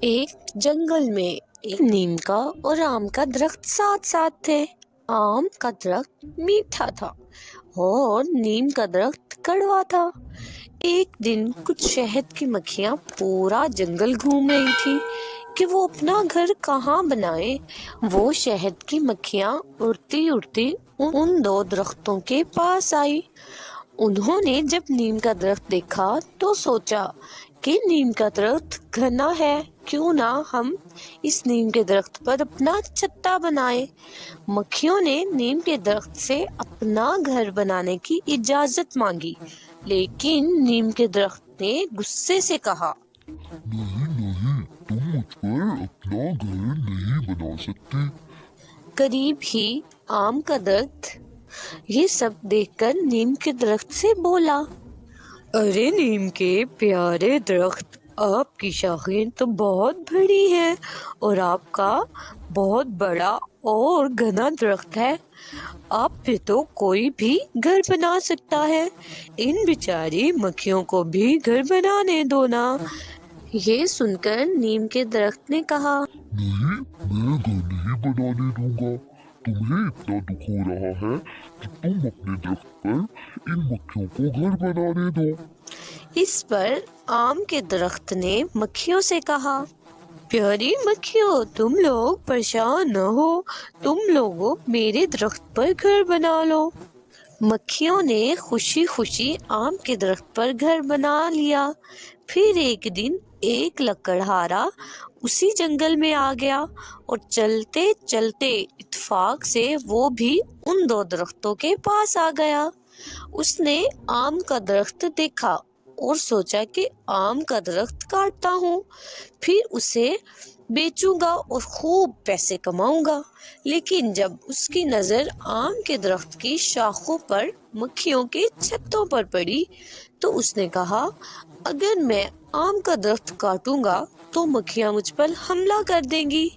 ایک جنگل میں ایک نیم کا اور آم کا درخت ساتھ ساتھ تھے۔ آم کا درخت میٹھا تھا اور نیم کا درخت کڑوا تھا۔ ایک دن کچھ شہد کی مکھیاں پورا جنگل گھوم رہی تھی کہ وہ اپنا گھر کہاں بنائے۔ وہ شہد کی مکھیاں اڑتی اڑتی ان دو درختوں کے پاس آئی۔ انہوں نے جب نیم کا درخت دیکھا تو سوچا کہ نیم کا درخت گھنا ہے، کیوں نہ ہم اس نیم کے درخت پر اپنا چھتا بنائے۔ مکھیوں نے نیم کے درخت سے اپنا گھر بنانے کی اجازت مانگی، لیکن نیم کے درخت نے غصے سے کہا، نہیں نہیں، تم مجھ پر اپنا گھر نہیں بنا سکتے۔ قریب ہی آم کا درخت یہ سب دیکھ کر نیم کے درخت سے بولا، ارے نیم کے پیارے درخت، آپ کی شاخیں تو بہت بڑی ہیں اور آپ کا بہت بڑا اور گھنا درخت ہے، آپ پہ تو کوئی بھی گھر بنا سکتا ہے، ان بیچاری مکھیوں کو بھی گھر بنانے دو نا۔ یہ سن کر نیم کے درخت نے کہا، نہیں، میں گھر نہیں بنانے دوں گا۔ تمہیں اتنا دکھ ہو رہا ہے کہ تم اپنے درخت پر ان مکھیوں کو گھر بنانے دو۔ اس پر آم کے درخت نے مکھیوں سے کہا، پیاری مکھیوں، تم لوگ پریشان نہ ہو، تم لوگوں میرے درخت پر گھر بنا لو۔ مکھیوں نے خوشی خوشی آم کے درخت پر گھر بنا لیا۔ پھر ایک دن ایک لکڑہارا اسی جنگل میں آ گیا اور چلتے چلتے اتفاق سے وہ بھی ان دو درختوں کے پاس آ گیا۔ اس نے آم کا درخت دیکھا اور سوچا کہ آم کا درخت کاٹتا ہوں، پھر اسے بیچوں گا اور خوب پیسے کماؤں گا۔ لیکن جب اس کی نظر آم کے درخت کی شاخوں پر مکھیوں کے چھتوں پر پڑی تو اس نے کہا، اگر میں آم کا درخت کاٹوں گا تو مکھیاں مجھ پر حملہ کر دیں گی۔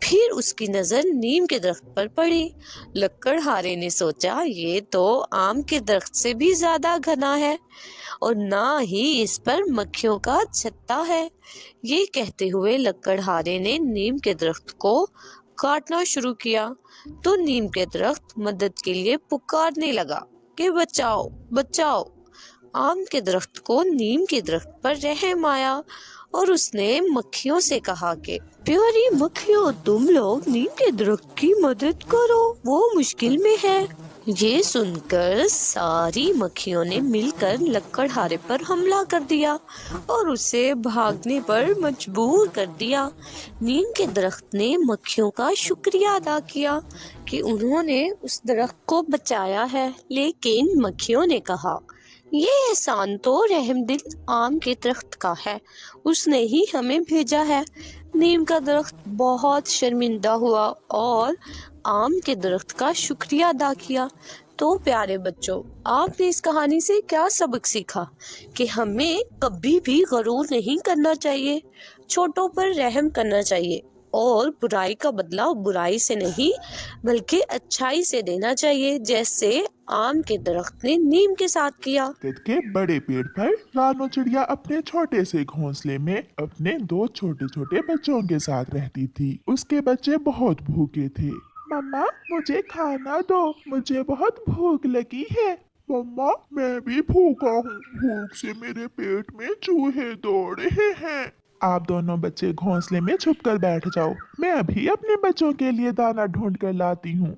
پھر اس کی نظر نیم کے درخت پر پڑی۔ لکڑہارے نے سوچا، یہ تو آم کے درخت سے بھی زیادہ گھنا ہے اور نہ ہی اس پر مکھیوں کا چھتا ہے۔ یہ کہتے ہوئے لکڑہارے نے نیم کے درخت کو کاٹنا شروع کیا تو نیم کے درخت مدد کے لیے پکارنے لگا کہ بچاؤ بچاؤ۔ آم کے درخت کو نیم کے درخت پر رحم آیا اور اس نے مکھیوں سے کہا کہ پیاری مکھیوں، تم لوگ نیم کے درخت کی مدد کرو، وہ مشکل میں ہے۔ یہ سن کر ساری مکھیوں نے مل کر لکڑہارے پر حملہ کر دیا اور اسے بھاگنے پر مجبور کر دیا۔ نیم کے درخت نے مکھیوں کا شکریہ ادا کیا کہ انہوں نے اس درخت کو بچایا ہے، لیکن مکھیوں نے کہا، یہ احسان تو رحم دل آم کے درخت کا ہے، اس نے ہی ہمیں بھیجا ہے۔ نیم کا درخت بہت شرمندہ ہوا اور آم کے درخت کا شکریہ ادا کیا۔ تو پیارے بچوں، آپ نے اس کہانی سے کیا سبق سیکھا؟ کہ ہمیں کبھی بھی غرور نہیں کرنا چاہیے، چھوٹوں پر رحم کرنا چاہیے اور برائی کا بدلہ برائی سے نہیں بلکہ اچھائی سے دینا چاہیے، جیسے آم کے درخت نے نیم کے ساتھ کیا۔ کے بڑے پیڑ پر رانو چڑیا اپنے چھوٹے سے گھونسلے میں اپنے دو چھوٹے چھوٹے بچوں کے ساتھ رہتی تھی۔ اس کے بچے بہت بھوکے تھے۔ مما، مجھے کھانا دو، مجھے بہت بھوک لگی ہے۔ مما، میں بھی بھوکا ہوں، بھوک سے میرے پیٹ میں چوہے دوڑ رہے ہیں۔ آپ دونوں بچے گھونسلے میں چھپ کر بیٹھ جاؤ، میں ابھی اپنے بچوں کے لیے دانا ڈھونڈ کر لاتی ہوں۔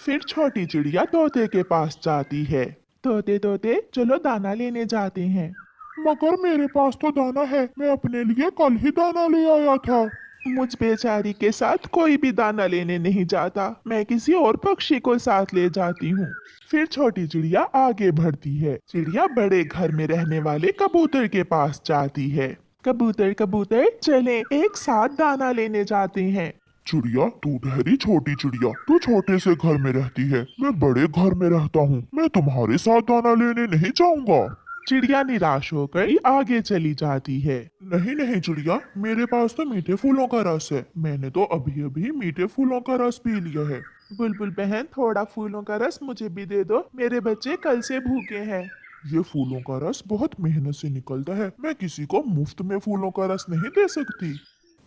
پھر چھوٹی چڑیا طوطے کے پاس جاتی ہے۔ طوطے طوطے، چلو دانا لینے جاتے ہیں۔ مگر میرے پاس تو دانا ہے، میں اپنے لیے کل ہی دانا لے آیا تھا۔ مجھ بیچاری کے ساتھ کوئی بھی دانا لینے نہیں جاتا، میں کسی اور پکشی کو ساتھ لے جاتی ہوں۔ پھر چھوٹی چڑیا آگے بڑھتی ہے۔ چڑیا بڑے گھر میں رہنے والے کبوتر کے پاس جاتی ہے۔ کبوتر کبوتر، چلیں ایک ساتھ دانا لینے جاتے ہیں۔ چڑیا، تو ٹھہری چھوٹی چڑیا، تو چھوٹے سے گھر میں رہتی ہے، میں بڑے گھر میں رہتا ہوں، میں تمہارے ساتھ دانا لینے نہیں جاؤں گا۔ چڑیا نراش ہو کر آگے چلی جاتی ہے۔ نہیں نہیں چڑیا، میرے پاس تو میٹھے پھولوں کا رس ہے، میں نے تو ابھی ابھی میٹھے پھولوں کا رس پی لیا ہے۔ بلبل بہن، تھوڑا پھولوں کا رس مجھے بھی دے دو، میرے بچے کل سے بھوکے ہیں۔ یہ پھولوں کا رس بہت محنت سے نکلتا ہے، میں کسی کو مفت میں پھولوں کا رس نہیں دے سکتی۔